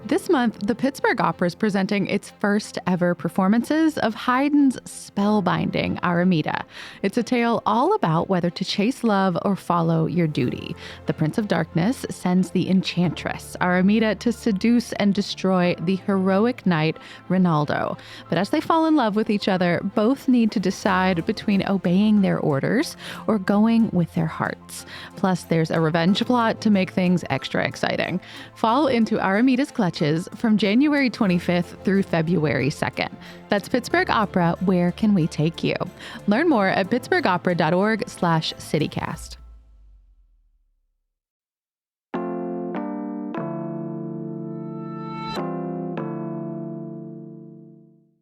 This month, the Pittsburgh Opera is presenting its first ever performances of Haydn's spellbinding Aramida. It's a tale all about whether to chase love or follow your duty. The Prince of Darkness sends the enchantress Aramida to seduce and destroy the heroic knight Rinaldo. But as they fall in love with each other, both need to decide between obeying their orders or going with their hearts. Plus, there's a revenge plot to make things extra exciting. Fall into Aramida's clutches from January 25th through February 2nd. That's Pittsburgh Opera. Where can we take you? Learn more at pittsburghopera.org/citycast.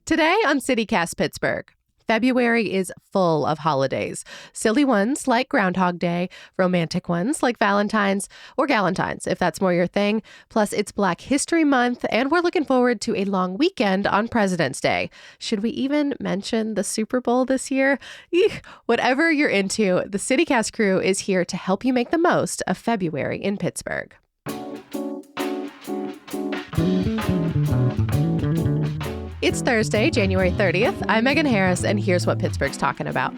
Today on CityCast Pittsburgh. February is full of holidays. Silly ones like Groundhog Day, romantic ones like Valentine's or Galentine's, if that's more your thing. Plus, it's Black History Month, and we're looking forward to a long weekend on President's Day. Should we even mention the Super Bowl this year? Whatever you're into, the CityCast crew is here to help you make the most of February in Pittsburgh. It's Thursday, January 30th. I'm Megan Harris, and here's what Pittsburgh's talking about.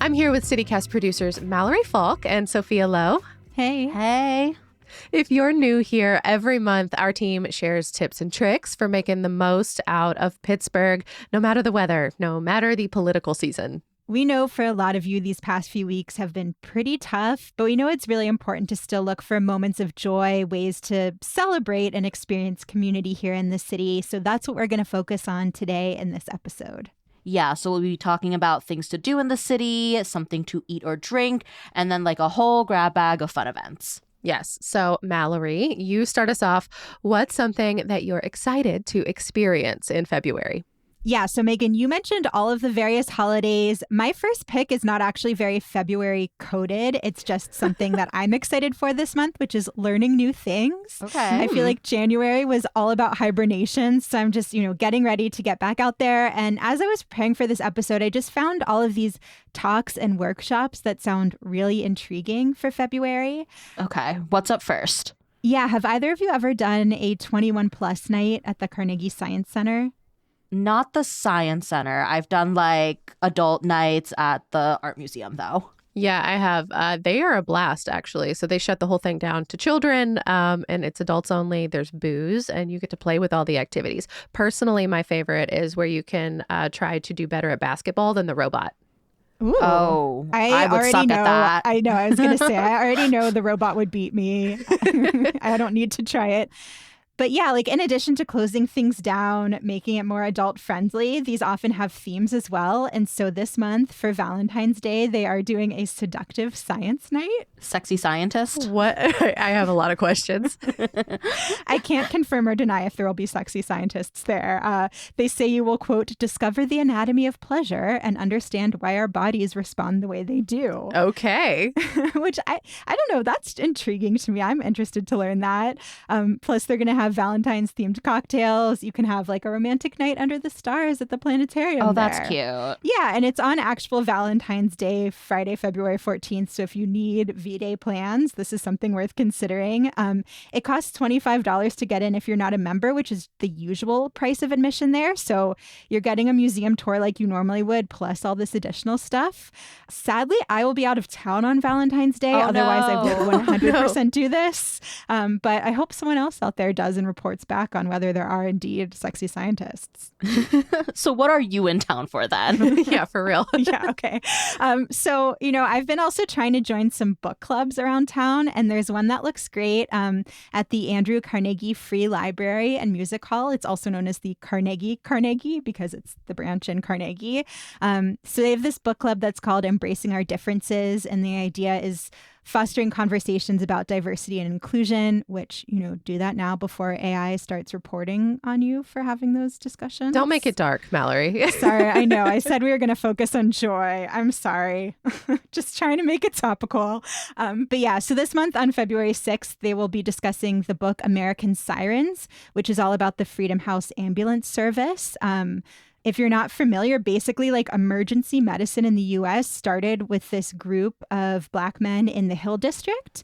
I'm here with CityCast producers Mallory Falk and Sophia Lowe. Hey. Hey. If you're new here, every month our team shares tips and tricks for making the most out of Pittsburgh, no matter the weather, no matter the political season. We know for a lot of you, these past few weeks have been pretty tough, but we know it's really important to still look for moments of joy, ways to celebrate and experience community here in the city. So that's what we're going to focus on today in this episode. Yeah, so we'll be talking about things to do in the city, something to eat or drink, and then like a whole grab bag of fun events. Yes. So, Mallory, you start us off. What's something that you're excited to experience in February? Yeah. So, Megan, you mentioned all of the various holidays. My first pick is not actually very February coded. It's just something that I'm excited for this month, which is learning new things. Okay. I feel like January was all about hibernation. So I'm just, getting ready to get back out there. And as I was preparing for this episode, I just found all of these talks and workshops that sound really intriguing for February. Okay. What's up first? Yeah. Have either of you ever done a 21 plus night at the Carnegie Science Center? Not the Science Center. I've done like adult nights at the art museum, though. Yeah, I have. They are a blast, actually. So they shut the whole thing down to children, and it's adults only. There's booze, and you get to play with all the activities. Personally, my favorite is where you can try to do better at basketball than the robot. Ooh. Oh, I would already suck know. at that. I know. I was going to say, I already know the robot would beat me. I don't need to try it. But yeah, like in addition to closing things down, making it more adult friendly, these often have themes as well. And so this month for Valentine's Day, they are doing a seductive science night. Sexy scientist? What? I have a lot of questions. I can't confirm or deny if there will be sexy scientists there. They say you will, quote, discover the anatomy of pleasure and understand why our bodies respond the way they do. Okay. Which I don't know. That's intriguing to me. I'm interested to learn that. Plus, they're going to have Valentine's themed cocktails. You can have like a romantic night under the stars at the planetarium. Oh, that's cute. Yeah. And it's on actual Valentine's Day, Friday, February 14th. So if you need V-Day plans, this is something worth considering. It costs $25 to get in if you're not a member, which is the usual price of admission there. So you're getting a museum tour like you normally would, plus all this additional stuff. Sadly, I will be out of town on Valentine's Day. Otherwise, I will 100% do this. But I hope someone else out there does and reports back on whether there are indeed sexy scientists. So what are you in town for then? Yeah, for real. Yeah, okay. So, I've been also trying to join some book clubs around town, and there's one that looks great at the Andrew Carnegie Free Library and Music Hall. It's also known as the Carnegie because it's the branch in Carnegie. So they have this book club that's called Embracing Our Differences, and the idea is fostering conversations about diversity and inclusion, which, do that now before AI starts reporting on you for having those discussions. Don't make it dark, Mallory. Sorry, I know. I said we were going to focus on joy. I'm sorry. Just trying to make it topical. But yeah, so this month on February 6th, they will be discussing the book American Sirens, which is all about the Freedom House ambulance service. If you're not familiar, basically like emergency medicine in the U.S. started with this group of Black men in the Hill District.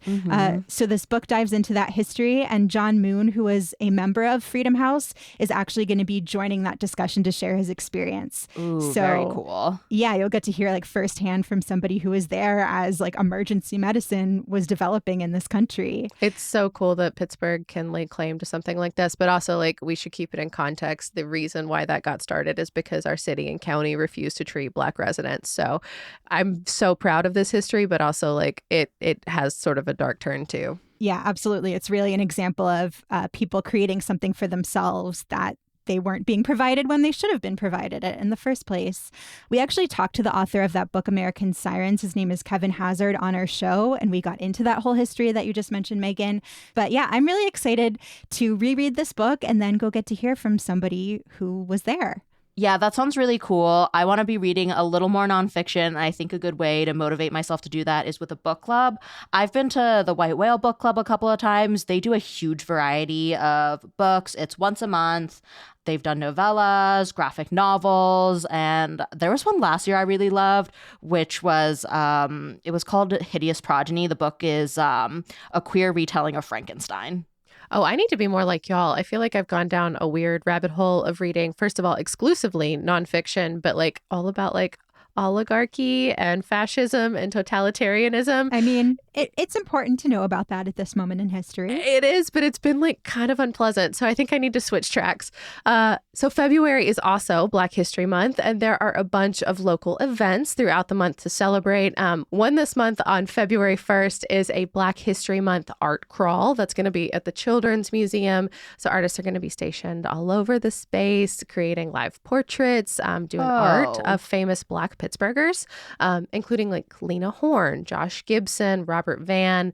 So this book dives into that history, and John Moon, who was a member of Freedom House, is actually going to be joining that discussion to share his experience. Ooh, so very cool. Yeah, you'll get to hear like firsthand from somebody who was there as like emergency medicine was developing in this country. It's so cool that Pittsburgh can lay claim to something like this, but also like we should keep it in context. The reason why that got started is because our city and county refused to treat Black residents. So I'm so proud of this history, but also like it has sort of a dark turn too. Yeah, absolutely. It's really an example of people creating something for themselves that they weren't being provided when they should have been provided it in the first place. We actually talked to the author of that book, American Sirens. His name is Kevin Hazard, on our show, and we got into that whole history that you just mentioned, Megan. But yeah, I'm really excited to reread this book and then go get to hear from somebody who was there. Yeah, that sounds really cool. I want to be reading a little more nonfiction. I think a good way to motivate myself to do that is with a book club. I've been to the White Whale Book Club a couple of times. They do a huge variety of books. It's once a month. They've done novellas, graphic novels, and there was one last year I really loved, which was, it was called Hideous Progeny. The book is a queer retelling of Frankenstein. Oh, I need to be more like y'all. I feel like I've gone down a weird rabbit hole of reading, first of all, exclusively nonfiction, but like all about like oligarchy and fascism and totalitarianism. I mean, it's important to know about that at this moment in history. It is, but it's been like kind of unpleasant. So I think I need to switch tracks. So February is also Black History Month, and there are a bunch of local events throughout the month to celebrate. One this month on February 1st is a Black History Month art crawl that's going to be at the Children's Museum. So artists are going to be stationed all over the space, creating live portraits, doing art of famous Black Pittsburghers, including like Lena Horne, Josh Gibson, Robert Van,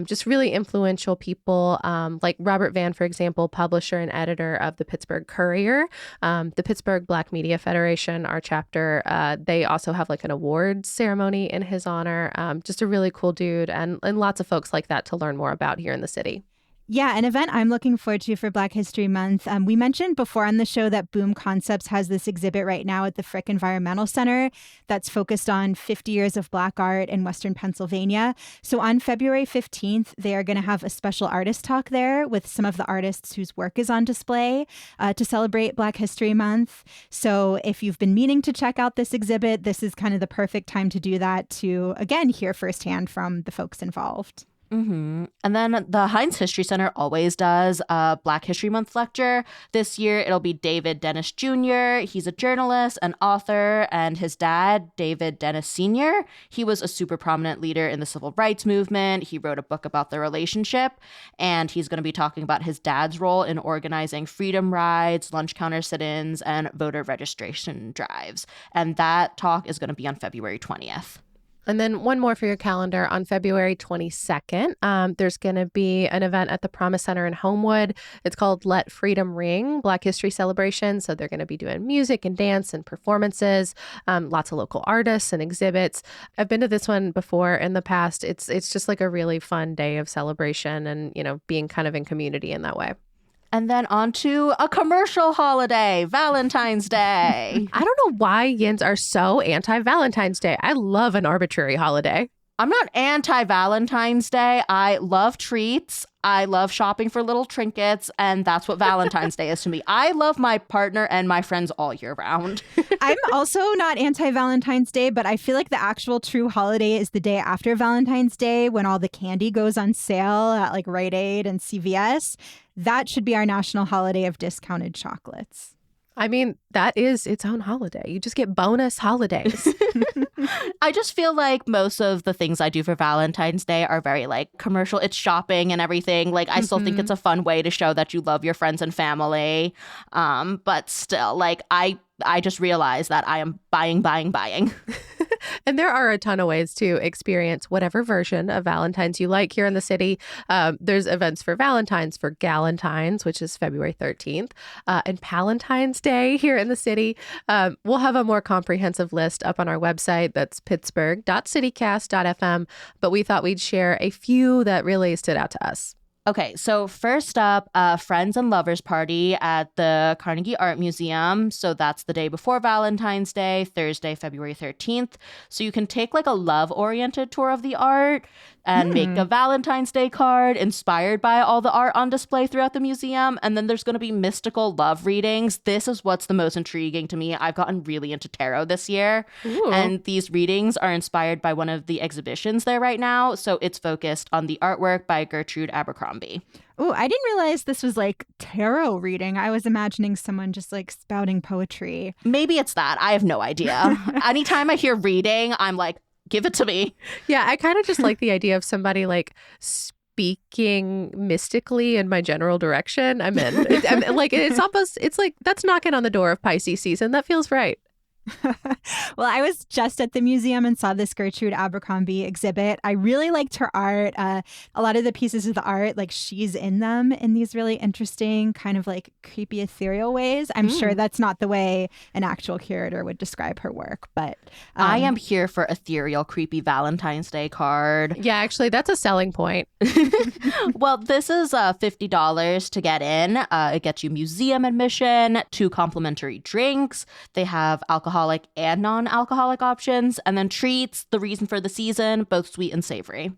just really influential people. Like Robert Van, for example, publisher and editor of the Pittsburgh Courier, the Pittsburgh Black Media Federation, our chapter. They also have like an awards ceremony in his honor. Just a really cool dude, and lots of folks like that to learn more about here in the city. Yeah, an event I'm looking forward to for Black History Month. We mentioned before on the show that Boom Concepts has this exhibit right now at the Frick Environmental Center that's focused on 50 years of Black art in Western Pennsylvania. So on February 15th, they are going to have a special artist talk there with some of the artists whose work is on display to celebrate Black History Month. So if you've been meaning to check out this exhibit, this is kind of the perfect time to do that, to, again, hear firsthand from the folks involved. Mm-hmm. And then the Heinz History Center always does a Black History Month lecture. This year, it'll be David Dennis Jr. He's a journalist, an author, and his dad, David Dennis Sr. He was a super prominent leader in the civil rights movement. He wrote a book about their relationship, and he's going to be talking about his dad's role in organizing freedom rides, lunch counter sit-ins, and voter registration drives. And that talk is going to be on February 20th. And then one more for your calendar. On February 22nd, there's going to be an event at the Promise Center in Homewood. It's called Let Freedom Ring, Black History Celebration. So they're going to be doing music and dance and performances, lots of local artists and exhibits. I've been to this one before in the past. It's just like a really fun day of celebration and, you know, being kind of in community in that way. And then on to a commercial holiday, Valentine's Day. I don't know why Yins are so anti-Valentine's Day. I love an arbitrary holiday. I'm not anti-Valentine's Day. I love treats. I love shopping for little trinkets, and that's what Valentine's Day is to me. I love my partner and my friends all year round. I'm also not anti-Valentine's Day, but I feel like the actual true holiday is the day after Valentine's Day, when all the candy goes on sale at like Rite Aid and CVS. That should be our national holiday of discounted chocolates. I mean, that is its own holiday. You just get bonus holidays. I just feel like most of the things I do for Valentine's Day are very like commercial. It's shopping and everything. Like I still think it's a fun way to show that you love your friends and family. But still, like I just realized that I am buying. And there are a ton of ways to experience whatever version of Valentine's you like here in the city. There's events for Valentine's, for Galentine's, which is February 13th, and Palentine's Day here in the city. We'll have a more comprehensive list up on our website. That's pittsburgh.citycast.fm. But we thought we'd share a few that really stood out to us. Okay, so first up, Friends and Lovers Party at the Carnegie Art Museum. So that's the day before Valentine's Day, Thursday, February 13th. So you can take like a love-oriented tour of the art and make a Valentine's Day card inspired by all the art on display throughout the museum. And then there's going to be mystical love readings. This is what's the most intriguing to me. I've gotten really into tarot this year. Ooh. And these readings are inspired by one of the exhibitions there right now. So it's focused on the artwork by Gertrude Abercrombie. Oh, I didn't realize this was like tarot reading. I was imagining someone just like spouting poetry. Maybe it's that. I have no idea. Anytime I hear reading, I'm like, give it to me. Yeah, I kind of just like the idea of somebody like speaking mystically in my general direction. I'm in. It's like that's knocking on the door of Pisces season. That feels right. Well, I was just at the museum and saw this Gertrude Abercrombie exhibit. I really liked her art. A lot of the pieces of the art, like she's in them in these really interesting, kind of like creepy, ethereal ways. I'm sure that's not the way an actual curator would describe her work, but I am here for ethereal, creepy Valentine's Day card. Yeah, actually, that's a selling point. Well, this is $50 to get in. It gets you museum admission, 2 complimentary drinks. They have alcoholic and non-alcoholic options, and then treats, the reason for the season, both sweet and savory.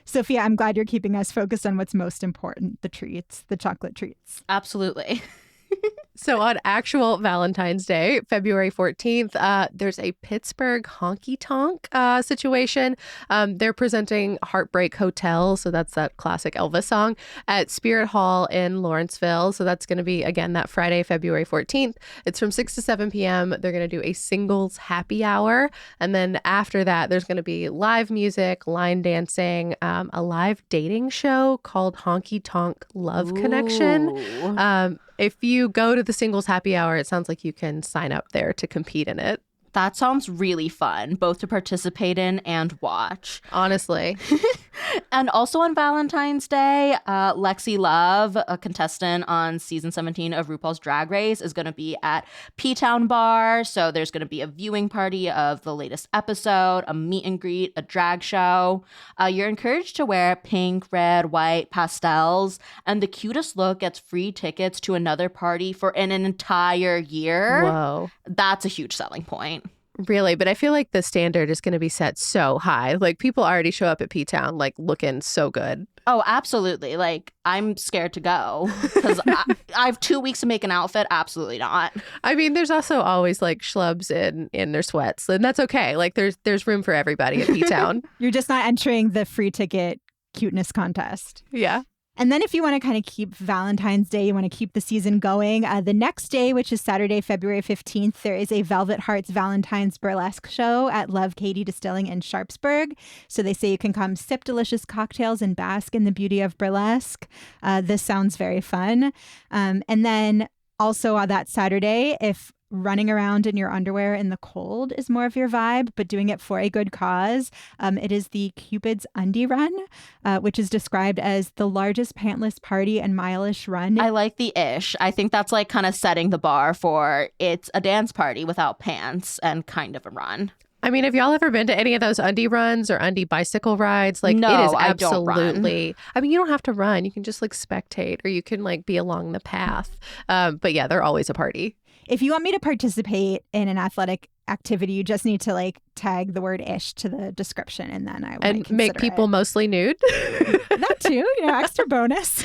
Sophia, I'm glad you're keeping us focused on what's most important, the treats, the chocolate treats. Absolutely. So on actual Valentine's Day, February 14th, there's a Pittsburgh honky-tonk situation. They're presenting Heartbreak Hotel, so that's that classic Elvis song, at Spirit Hall in Lawrenceville. So that's going to be, again, that Friday, February 14th. It's from 6 to 7 p.m. They're going to do a singles happy hour. And then after that, there's going to be live music, line dancing, a live dating show called Honky Tonk Love Connection. If you go to the singles happy hour, it sounds like you can sign up there to compete in it. That sounds really fun, both to participate in and watch. Honestly. And also on Valentine's Day, Lexi Love, a contestant on season 17 of RuPaul's Drag Race, is going to be at P-Town Bar. So there's going to be a viewing party of the latest episode, a meet and greet, a drag show. You're encouraged to wear pink, red, white, pastels, and the cutest look gets free tickets to another party for an entire year. Whoa. That's a huge selling point. Really, but I feel like the standard is going to be set so high. Like people already show up at P-Town like looking so good. Oh, absolutely. Like I'm scared to go because I have 2 weeks to make an outfit. Absolutely not. I mean, there's also always like schlubs in their sweats, and that's okay. Like there's room for everybody at P-Town. You're just not entering the free ticket cuteness contest. Yeah. And then if you want to kind of keep Valentine's Day, you want to keep the season going, the next day, which is Saturday, February 15th, there is a Velvet Hearts Valentine's Burlesque show at Love Katie Distilling in Sharpsburg. So they say you can come sip delicious cocktails and bask in the beauty of burlesque. This sounds very fun. And then also on that Saturday, if running around in your underwear in the cold is more of your vibe, but doing it for a good cause, it is the Cupid's Undie Run, which is described as the largest pantless party and mile-ish run. I like the ish. I think that's like kind of setting the bar for it's a dance party without pants and kind of a run. I mean, have y'all ever been to any of those undie runs or undie bicycle rides? Like, No, it is I don't run. absolutely. I mean, you don't have to run. You can just like spectate, or you can like be along the path. But yeah, they're always a party. If you want me to participate in an athletic activity, you just need to like tag the word ish to the description, and then I and make people mostly nude. That too, extra bonus.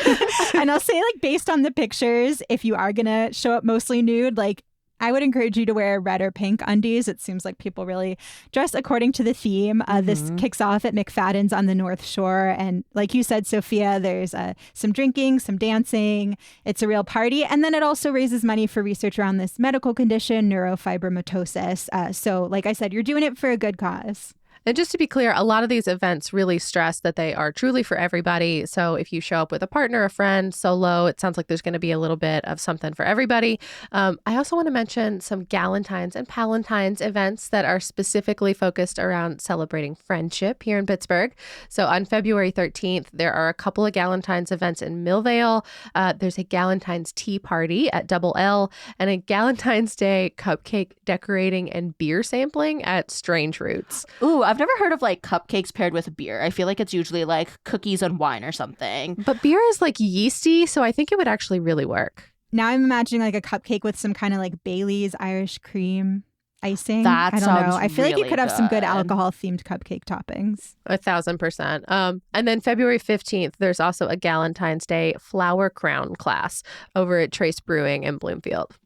And I'll say, like, based on the pictures, if you are gonna show up mostly nude, like, I would encourage you to wear red or pink undies. It seems like people really dress according to the theme. This kicks off at McFadden's on the North Shore. And like you said, Sophia, there's some drinking, some dancing. It's a real party. And then it also raises money for research around this medical condition, neurofibromatosis. So like I said, you're doing it for a good cause. And just to be clear, a lot of these events really stress that they are truly for everybody. So if you show up with a partner, a friend, solo, it sounds like there's going to be a little bit of something for everybody. I also want to mention some Galentine's and Palentine's events that are specifically focused around celebrating friendship here in Pittsburgh. So on February 13th, there are a couple of Galentine's events in Millvale. There's a Galentine's tea party at Double L and a Galentine's Day cupcake decorating and beer sampling at Strange Roots. Ooh, I've I've never heard of like cupcakes paired with beer. I feel like it's usually like cookies and wine or something. But beer is like yeasty, so I think it would actually really work. Now I'm imagining like a cupcake with some kind of like Bailey's Irish cream icing. That I don't sounds know. I feel like you really could have some good good. alcohol-themed cupcake toppings. 1,000%. And then February 15th, there's also a Galentine's Day flower crown class over at Trace Brewing in Bloomfield.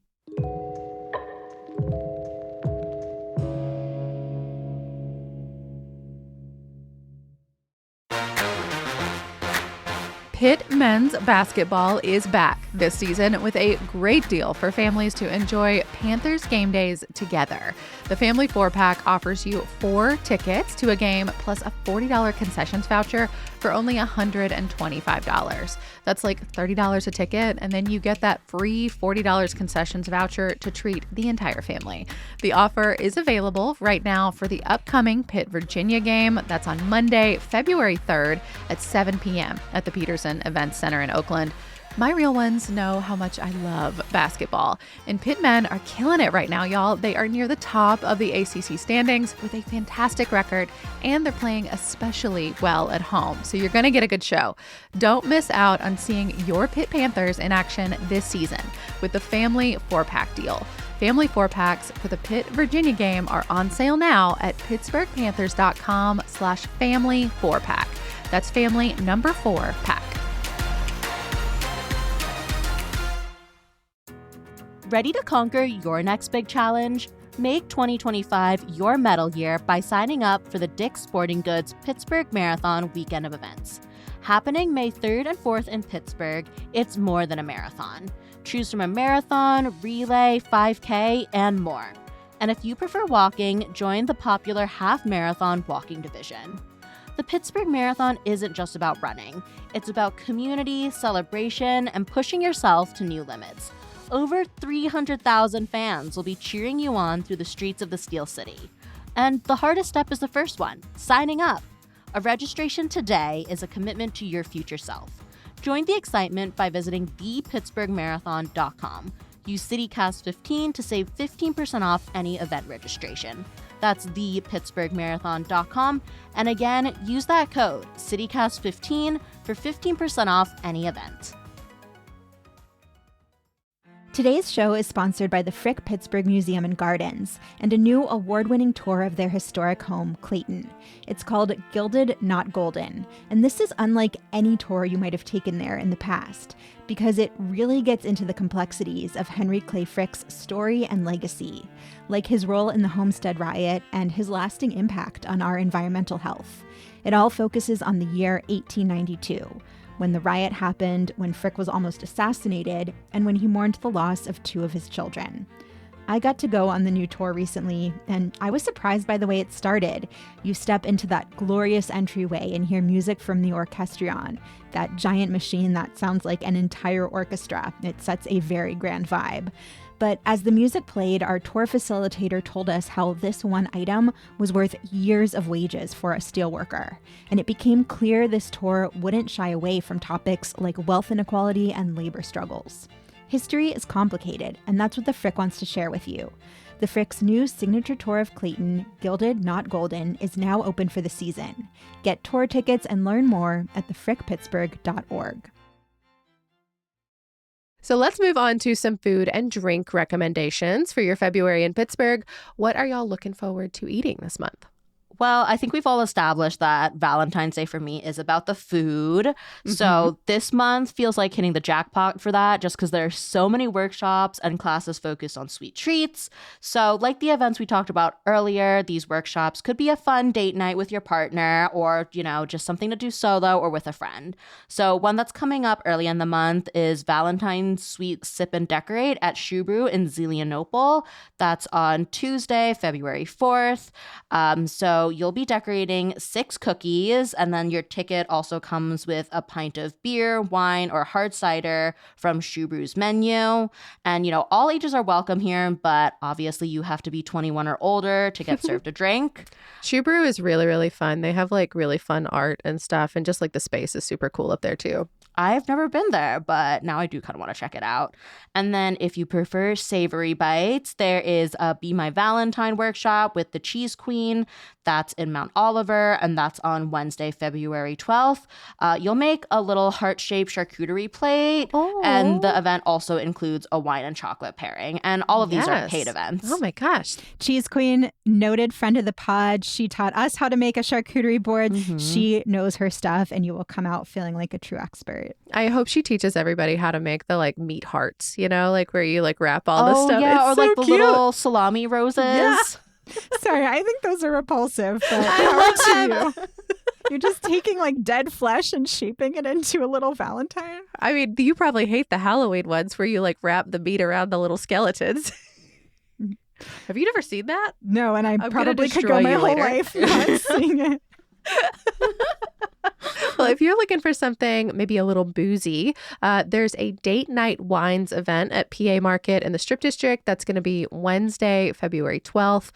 Pitt men's basketball is back this season with a great deal for families to enjoy Panthers game days together. The Family 4-Pack offers you 4 tickets to a game plus a $40 concessions voucher for only $125. That's like $30 a ticket, and then you get that free $40 concessions voucher to treat the entire family. The offer is available right now for the upcoming Pitt, Virginia game. That's on Monday, February 3rd at 7 p.m. at the Peterson Events Center in Oakland. My real ones know how much I love basketball, and Pitt men are killing it right now, y'all. They are near the top of the ACC standings with a fantastic record, and they're playing especially well at home, so you're going to get a good show. Don't miss out on seeing your Pitt Panthers in action this season with the Family 4-Pack deal. Family 4-Packs for the Pitt, Virginia game are on sale now at pittsburghpanthers.com/family 4-pack. That's family number 4-pack. Ready to conquer your next big challenge? Make 2025 your medal year by signing up for the Dick's Sporting Goods Pittsburgh Marathon weekend of events. Happening May 3rd and 4th in Pittsburgh, it's more than a marathon. Choose from a marathon, relay, 5K, and more. And if you prefer walking, join the popular half marathon walking division. The Pittsburgh Marathon isn't just about running. It's about community, celebration, and pushing yourself to new limits. Over 300,000 fans will be cheering you on through the streets of the Steel City. And the hardest step is the first one, signing up. A registration today is a commitment to your future self. Join the excitement by visiting thepittsburghmarathon.com. Use CityCast15 to save 15% off any event registration. That's thepittsburghmarathon.com. And again, use that code, CityCast15, for 15% off any event. Today's show is sponsored by the Frick Pittsburgh Museum and Gardens and a new award-winning tour of their historic home, Clayton. It's called Gilded, Not Golden, and this is unlike any tour you might have taken there in the past because it really gets into the complexities of Henry Clay Frick's story and legacy, like his role in the Homestead Riot and his lasting impact on our environmental health. It all focuses on the year 1892, when the riot happened, when Frick was almost assassinated, and when he mourned the loss of 2 of his children. I got to go on the new tour recently, and I was surprised by the way it started. You step into that glorious entryway and hear music from the orchestrion, that giant machine that sounds like an entire orchestra. It sets a very grand vibe. But as the music played, our tour facilitator told us how this one item was worth years of wages for a steelworker. And it became clear this tour wouldn't shy away from topics like wealth inequality and labor struggles. History is complicated, and that's what the Frick wants to share with you. The Frick's new signature tour of Clayton, Gilded, Not Golden, is now open for the season. Get tour tickets and learn more at thefrickpittsburgh.org. So let's move on to some food and drink recommendations for your February in Pittsburgh. What are y'all looking forward to eating this month? Well, I think we've all established that Valentine's Day for me is about the food. Mm-hmm. So this month feels like hitting the jackpot for that just because there are so many workshops and classes focused on sweet treats. So like the events we talked about earlier, these workshops could be a fun date night with your partner or, just something to do solo or with a friend. So one that's coming up early in the month is Valentine's Sweet Sip and Decorate at Shoe Brew in Zelienople. That's on Tuesday, February 4th. So you'll be decorating 6 cookies, and then your ticket also comes with a pint of beer, wine, or hard cider from Shoe Brew's menu. And, all ages are welcome here, but obviously you have to be 21 or older to get served a drink. Shoe Brew is really, really fun. They have really fun art and stuff, and just the space is super cool up there too. I've never been there, but now I do kind of want to check it out. And then if you prefer savory bites, there is a Be My Valentine workshop with the Cheese Queen. That's in Mount Oliver, and that's on Wednesday, February 12th. You'll make a little heart-shaped charcuterie plate, and the event also includes a wine and chocolate pairing. And all of these are paid events. Oh my gosh. Cheese Queen, noted friend of the pod. She taught us how to make a charcuterie board. She knows her stuff, and you will come out feeling like a true expert. I hope she teaches everybody how to make the like meat hearts, you know, like where you like wrap all this stuff. Yeah, it's or so like the cute. little salami roses. Yeah. Sorry, I think those are repulsive, but power to you. You're just taking like dead flesh and shaping it into a little Valentine. I mean, you probably hate the Halloween ones where you like wrap the meat around the little skeletons. Have you never seen that? No, and I'm probably gonna could go destroy my you whole later. life not seeing it. Well, if you're looking for something maybe a little boozy, there's a date night wines event at PA Market in the Strip District. That's going to be Wednesday, February 12th.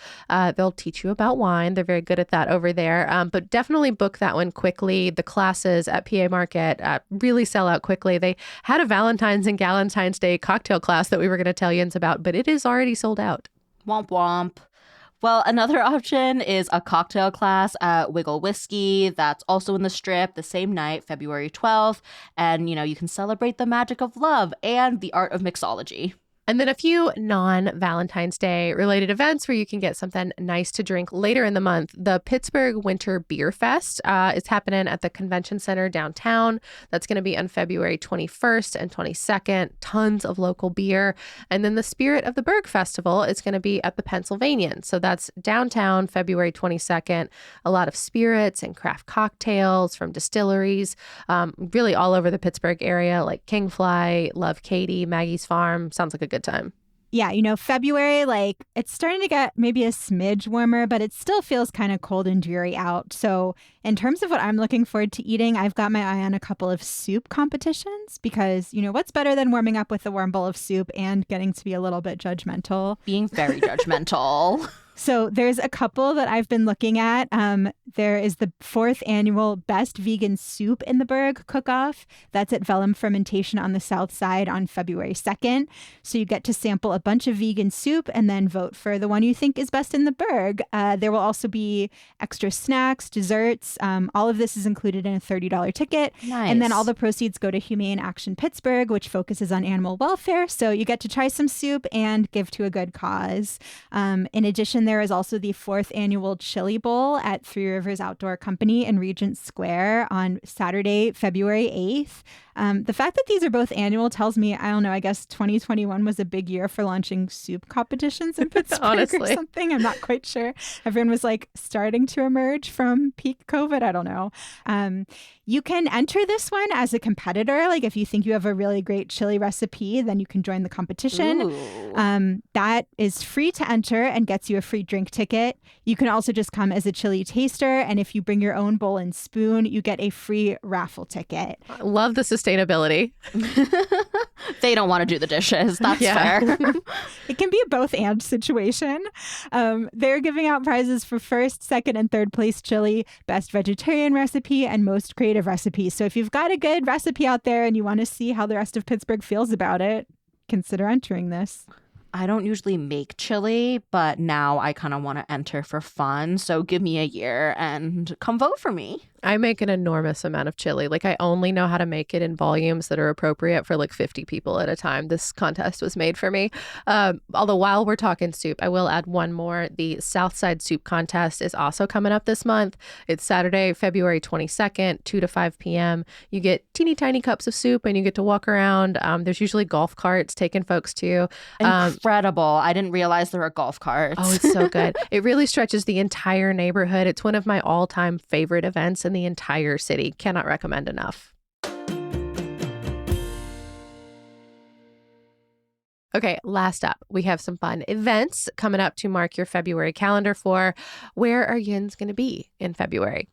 They'll teach you about wine. They're very good at that over there. But definitely book that one quickly. The classes at PA Market really sell out quickly. They had a Valentine's and Galentine's Day cocktail class that we were going to tell you about, but it is already sold out. Womp womp. Well, another option is a cocktail class at Wiggle Whiskey. That's also in the Strip the same night, February 12th. And, you know, you can celebrate the magic of love and the art of mixology. And then a few non-Valentine's Day related events where you can get something nice to drink later in the month. The Pittsburgh Winter Beer Fest is happening at the Convention Center downtown. That's going to be on February 21st and 22nd. Tons of local beer. And then the Spirit of the Berg Festival is going to be at the Pennsylvanian. So that's downtown, February 22nd. A lot of spirits and craft cocktails from distilleries, really all over the Pittsburgh area, like Kingfly, Love Katie, Maggie's Farm. Sounds like a good time. Yeah, you know, February, like it's starting to get maybe a smidge warmer, but it still feels kind of cold and dreary out. So in terms of what I'm looking forward to eating, I've got my eye on a couple of soup competitions because, you know, what's better than warming up with a warm bowl of soup and getting to be a little bit judgmental? Being very judgmental. So there's a couple that I've been looking at. There is the 4th annual Best Vegan Soup in the Berg cook-off. That's at Vellum Fermentation on the South Side on February 2nd. So you get to sample a bunch of vegan soup and then vote for the one you think is best in the Berg. There will also be extra snacks, desserts. All of this is included in a $30 ticket. Nice. And then all the proceeds go to Humane Action Pittsburgh, which focuses on animal welfare. So you get to try some soup and give to a good cause. In addition, there is also the 4th annual Chili Bowl at Three Rivers Outdoor Company in Regent Square on Saturday, February 8th. The fact that these are both annual tells me, I don't know, I guess 2021 was a big year for launching soup competitions in Pittsburgh or Honestly. something. I'm not quite sure. Everyone was like starting to emerge from peak COVID. I don't know. You can enter this one as a competitor. Like if you think you have a really great chili recipe, then you can join the competition. Ooh. That is free to enter and gets you a free drink ticket. You can also just come as a chili taster. And if you bring your own bowl and spoon, you get a free raffle ticket. Love the sustainability. They don't want to do the dishes. That's Yeah. fair. It can be a both and situation. They're giving out prizes for 1st, 2nd, and 3rd place chili, best vegetarian recipe, and most creative recipe. So if you've got a good recipe out there and you want to see how the rest of Pittsburgh feels about it, consider entering this. I don't usually make chili, but now I kind of want to enter for fun. So give me a year and come vote for me. I make an enormous amount of chili. Like I only know how to make it in volumes that are appropriate for like 50 people at a time. This contest was made for me. Although while we're talking soup, I will add one more. The Southside Soup Contest is also coming up this month. It's Saturday, February 22nd, 2 to 5 p.m. You get teeny tiny cups of soup and you get to walk around. There's usually golf carts taking folks to. Incredible. I didn't realize there were golf carts. Oh, it's so good. It really stretches the entire neighborhood. It's one of my all-time favorite events in the entire city. Cannot recommend enough. Okay, last up, we have some fun events coming up to mark your February calendar for. Where are yins going to be in February?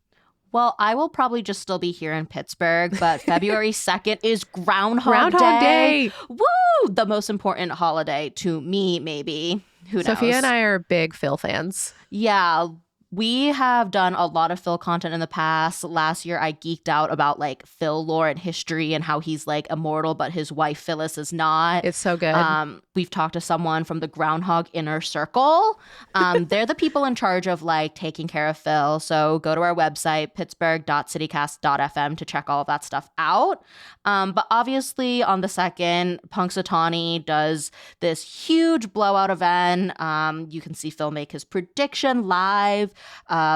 Well, I will probably just still be here in Pittsburgh, but February 2nd is Groundhog Day. Woo! The most important holiday to me, maybe. Who knows? Sophia and I are big Phil fans. Yeah. We have done a lot of Phil content in the past. Last year, I geeked out about like Phil lore and history and how he's like immortal, but his wife Phyllis is not. It's so good. We've talked to someone from the Groundhog Inner Circle. They're the people in charge of like taking care of Phil. So go to our website, pittsburgh.citycast.fm, to check all of that stuff out. But obviously on the 2nd, Punxsutawney does this huge blowout event. You can see Phil make his prediction live.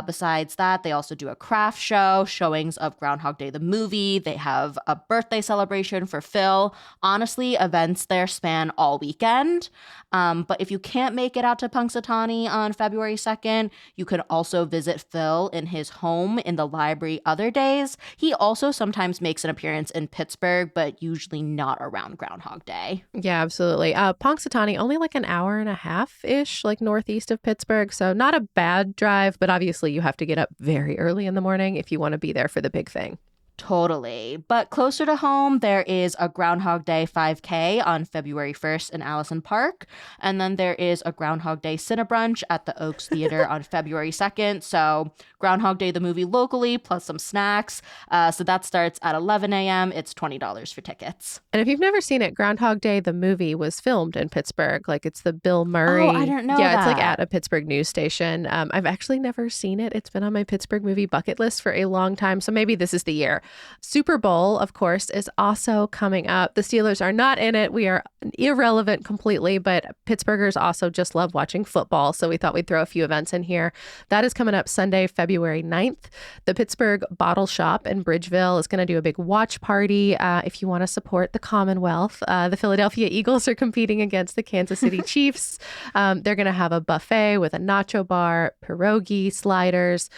Besides that, they also do a craft show, showings of Groundhog Day the movie. They have a birthday celebration for Phil. Honestly, events there span all weekend. But if you can't make it out to Punxsutawney on February 2nd, you can also visit Phil in his home in the library other days. He also sometimes makes an appearance in Pittsburgh, but usually not around Groundhog Day. Yeah, absolutely. Punxsutawney, only like an hour and a half-ish, like northeast of Pittsburgh. So not a bad drive, but obviously you have to get up very early in the morning if you want to be there for the big thing. Totally. But closer to home, there is a Groundhog Day 5K on February 1st in Allison Park. And then there is a Groundhog Day Cinebrunch at the Oaks Theater on February 2nd. So Groundhog Day, the movie locally, plus some snacks. So that starts at 11 a.m. It's $20 for tickets. And if you've never seen it, Groundhog Day, the movie, was filmed in Pittsburgh. Like it's the Bill Murray. Oh, I didn't know Yeah, that. it's like at a Pittsburgh news station. I've actually never seen it. It's been on my Pittsburgh movie bucket list for a long time. So maybe this is the year. Super Bowl, of course, is also coming up. The Steelers are not in it. We are irrelevant completely, but Pittsburghers also just love watching football. So we thought we'd throw a few events in here. That is coming up Sunday, February 9th. The Pittsburgh Bottle Shop in Bridgeville is going to do a big watch party if you want to support the Commonwealth. The Philadelphia Eagles are competing against the Kansas City Chiefs. They're going to have a buffet with a nacho bar, pierogi, sliders,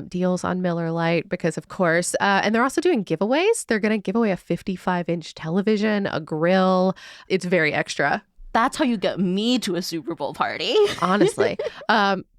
deals on Miller Lite, because of course. And they're also doing giveaways. They're going to give away a 55-inch television, a grill. It's very extra. That's how you get me to a Super Bowl party. Honestly.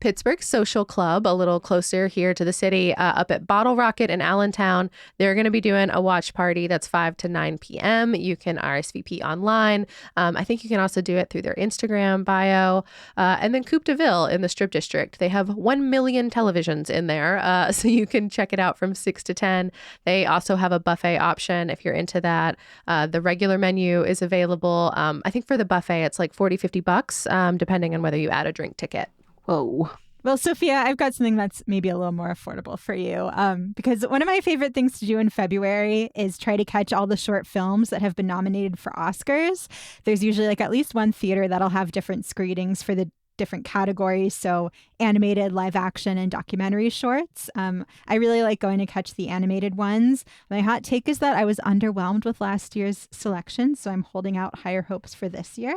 Pittsburgh Social Club, a little closer here to the city, up at Bottle Rocket in Allentown. They're going to be doing a watch party that's 5 to 9 p.m. You can RSVP online. I think you can also do it through their Instagram bio. And then Coupe de Ville in the Strip District. They have 1 million televisions in there, so you can check it out from 6 to 10. They also have a buffet option if you're into that. The regular menu is available. I think for the buffet, it's like $40-$50, depending on whether you add a drink ticket. Whoa. Well, Sophia, I've got something that's maybe a little more affordable for you, because one of my favorite things to do in February is try to catch all the short films that have been nominated for Oscars. There's usually like at least one theater that'll have different screenings for the different categories, so animated, live action, and documentary shorts. I really like going to catch the animated ones. My hot take is that I was underwhelmed with last year's selection, so I'm holding out higher hopes for this year.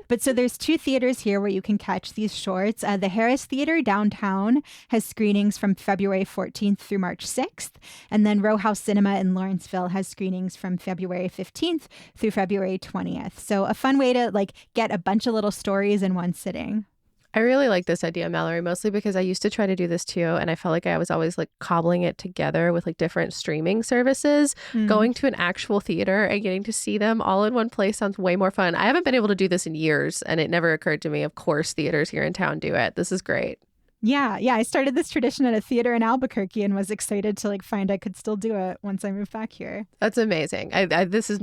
But so there's 2 theaters here where you can catch these shorts. The Harris Theater downtown has screenings from February 14th through March 6th, and then Row House Cinema in Lawrenceville has screenings from February 15th through February 20th. So a fun way to like get a bunch of little stories in one sitting. I really like this idea, Mallory, mostly because I used to try to do this too. And I felt like I was always like cobbling it together with like different streaming services. Going to an actual theater and getting to see them all in one place sounds way more fun. I haven't been able to do this in years, and it never occurred to me. Of course, theaters here in town do it. This is great. Yeah. I started this tradition at a theater in Albuquerque and was excited to like find I could still do it once I moved back here. That's amazing. This is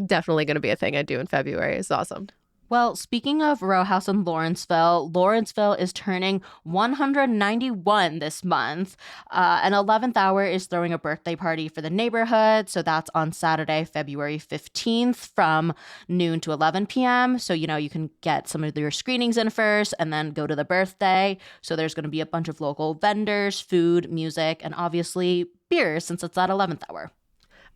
definitely going to be a thing I do in February. It's awesome. Well, speaking of Row House in Lawrenceville is turning 191 this month. And 11th Hour is throwing a birthday party for the neighborhood. So that's on Saturday, February 15th from noon to 11 p.m. So, you can get some of your screenings in first and then go to the birthday. So there's going to be a bunch of local vendors, food, music, and obviously beer since it's at 11th Hour.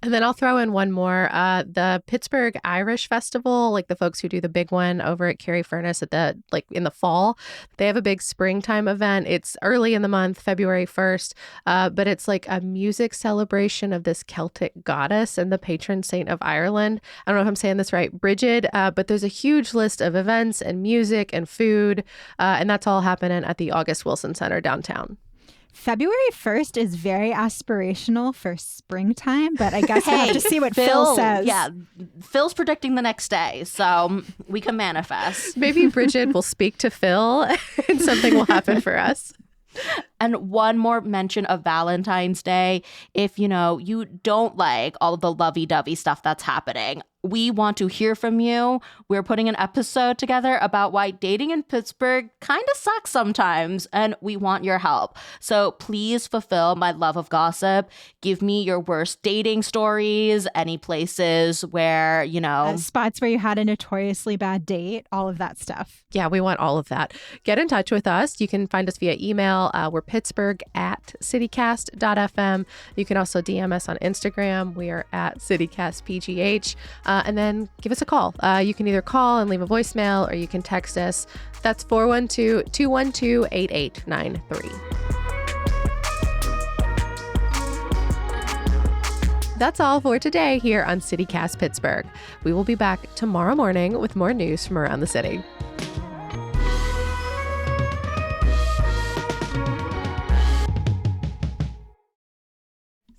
And then I'll throw in one more. The Pittsburgh Irish Festival, like the folks who do the big one over at Carey Furnace in the fall, they have a big springtime event. It's early in the month, February 1st, but it's like a music celebration of this Celtic goddess and the patron saint of Ireland. I don't know if I'm saying this right, Bridget, but there's a huge list of events and music and food, and that's all happening at the August Wilson Center downtown. February 1st is very aspirational for springtime, but I guess we'll have to see what Phil says. Yeah, Phil's predicting the next day, so we can manifest. Maybe Bridget will speak to Phil and something will happen for us. And one more mention of Valentine's Day. If, you don't like all of the lovey-dovey stuff that's happening, we want to hear from you. We're putting an episode together about why dating in Pittsburgh kind of sucks sometimes, and we want your help. So please fulfill my love of gossip. Give me your worst dating stories, any places where, spots where you had a notoriously bad date, all of that stuff. Yeah, we want all of that. Get in touch with us. You can find us via email. We're Pittsburgh@citycast.fm. You can also DM us on Instagram. We are at CityCastPGH. And then give us a call. You can either call and leave a voicemail, or you can text us. That's 412-212-8893. That's all for today here on CityCast Pittsburgh. We will be back tomorrow morning with more news from around the city.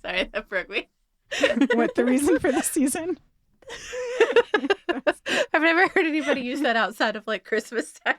Sorry, that broke me. What, the reason for the season? I've never heard anybody use that outside of like Christmas time.